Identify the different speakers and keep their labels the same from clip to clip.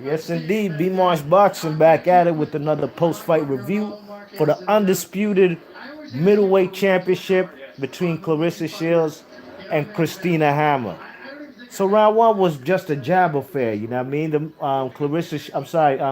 Speaker 1: Yes, indeed. B Marsh Boxing back at it with another post-fight review for the undisputed middleweight championship between Claressa Shields and Christina Hammer. So round one was just a jab affair, you know what I mean?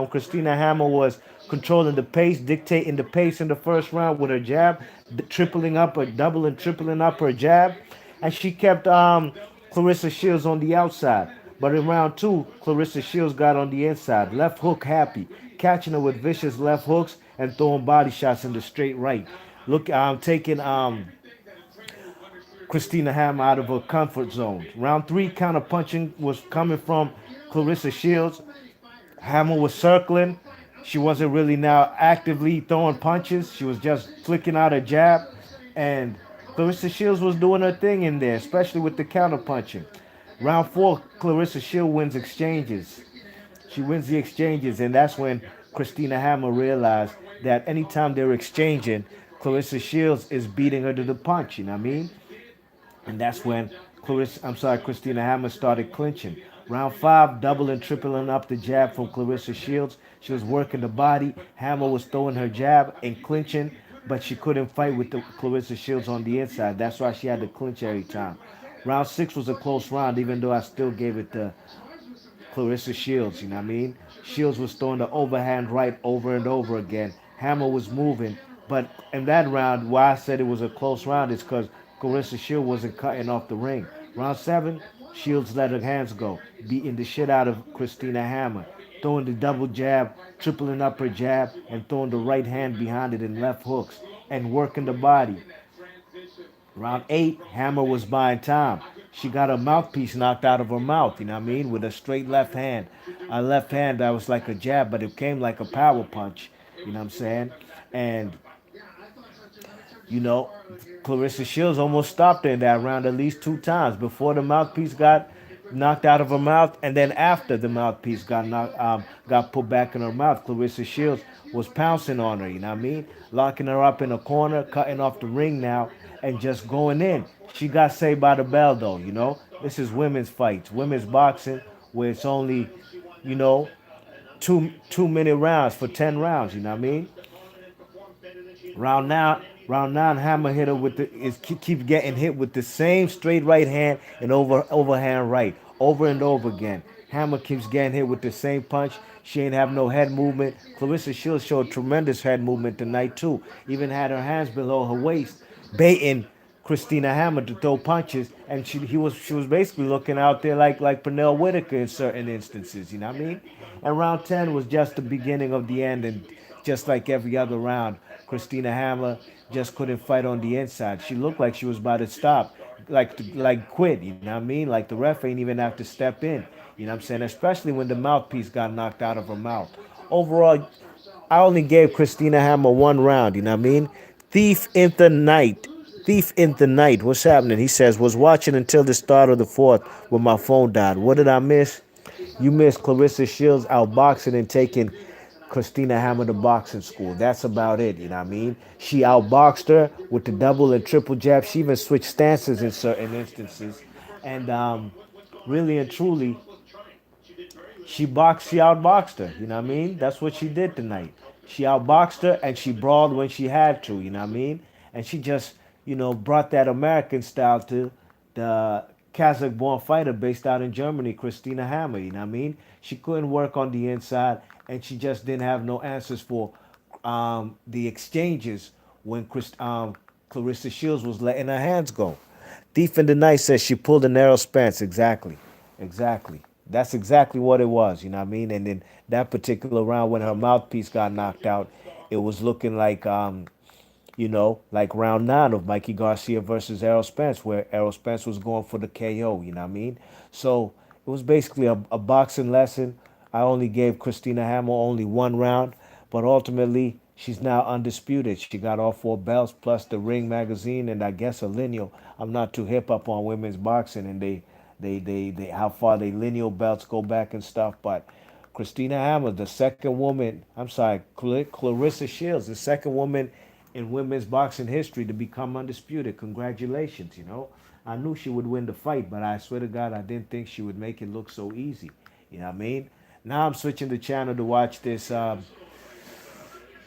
Speaker 1: Christina Hammer was controlling the pace, dictating the pace in the first round with her jab, tripling up or doubling, tripling up her jab, and she kept Claressa Shields on the outside. But in round two, Claressa Shields got on the inside, left hook happy, catching her with vicious left hooks and throwing body shots in the straight right. Look, taking Christina Hammer out of her comfort zone. Round three, counter punching was coming from Claressa Shields. Hammer was circling. She wasn't really now actively throwing punches. She was just flicking out a jab. And Claressa Shields was doing her thing in there, especially with the counter punching. Round four, Claressa Shields wins exchanges. She wins the exchanges, and that's when Christina Hammer realized that anytime they're exchanging, Claressa Shields is beating her to the punch. You know what I mean? And that's when Christina Hammer started clinching. Round five, double and tripling up the jab from Claressa Shields. She was working the body. Hammer was throwing her jab and clinching, but she couldn't fight with the Claressa Shields on the inside. That's why she had to clinch every time. Round six was a close round, even though I still gave it to Claressa Shields, you know what I mean? Shields was throwing the overhand right over and over again. Hammer was moving. But in that round, why I said it was a close round is because Claressa Shields wasn't cutting off the ring. Round seven, Shields let her hands go, beating the shit out of Christina Hammer, throwing the double jab, tripling up her jab, and throwing the right hand behind it in left hooks, and working the body. Round eight, Hammer was buying time. She got her mouthpiece knocked out of her mouth, you know what I mean, with a straight left hand. A left hand that was like a jab, but it came like a power punch, you know what I'm saying? And, you know, Claressa Shields almost stopped her in that round at least two times before the mouthpiece got knocked out of her mouth, and then after the mouthpiece got put back in her mouth. Claressa Shields was pouncing on her, you know what I mean, locking her up in a corner, cutting off the ring now, and just going in. She got saved by the bell though, you know. This is women's fights, women's boxing, where it's only, you know, 2 minute rounds for 10 rounds. You know what I mean? Round nine, Hammer hit her with keep getting hit with the same straight right hand and overhand right, over and over again. Hammer keeps getting hit with the same punch. She ain't have no head movement. Claressa Shields showed tremendous head movement tonight too. Even had her hands below her waist, baiting Christina Hammer to throw punches, and she was basically looking out there like Pernell Whitaker in certain instances. You know what I mean? And round 10 was just the beginning of the end, and just like every other round, Christina Hammer just couldn't fight on the inside. She looked like she was about to stop, like quit. You know what I mean? Like the ref ain't even have to step in. You know what I'm saying? Especially when the mouthpiece got knocked out of her mouth. Overall, I only gave Christina Hammer one round. You know what I mean? Thief in the night. Thief in the night. What's happening? He says, was watching until the start of the fourth when my phone died. What did I miss? You missed Claressa Shields outboxing and taking Christina Hammer to boxing school. That's about it, you know what I mean? She outboxed her with the double and triple jab. She even switched stances in certain instances. And really and truly, she outboxed her, you know what I mean? That's what she did tonight. She outboxed her and she brawled when she had to, you know what I mean? And she just, brought that American style to the Kazakh born fighter based out in Germany, Christina Hammer, you know what I mean? She couldn't work on the inside and she just didn't have no answers for the exchanges when Claressa Shields was letting her hands go. Thief in the Night says she pulled a narrow Spence. Exactly. Exactly. That's exactly what it was, you know what I mean? And then that particular round when her mouthpiece got knocked out, it was looking like like round nine of Mikey Garcia versus Errol Spence, where Errol Spence was going for the KO, you know what I mean? So it was basically a boxing lesson. I only gave Christina Hammer only one round, but ultimately she's now undisputed. She got all four belts plus the Ring magazine and I guess a lineal. I'm not too hip up on women's boxing and they how far they lineal belts go back and stuff, but Christina Hammer, the second woman, I'm sorry, Claressa Shields, the second woman in women's boxing history to become undisputed. Congratulations, you know. I knew she would win the fight, but I swear to God, I didn't think she would make it look so easy. You know what I mean? Now I'm switching the channel to watch this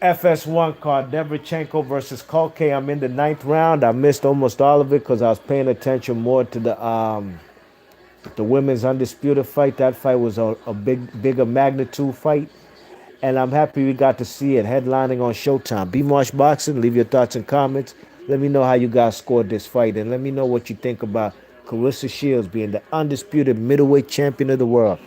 Speaker 1: FS1 card, Deverchenko versus Kolke. I'm in the ninth round. I missed almost all of it because I was paying attention more to the women's undisputed fight. That fight was a bigger magnitude fight, and I'm happy we got to see it headlining on Showtime. B Marsh Boxing. Leave your thoughts and comments. Let me know how you guys scored this fight, and let me know what you think about Claressa Shields being the undisputed middleweight champion of the world.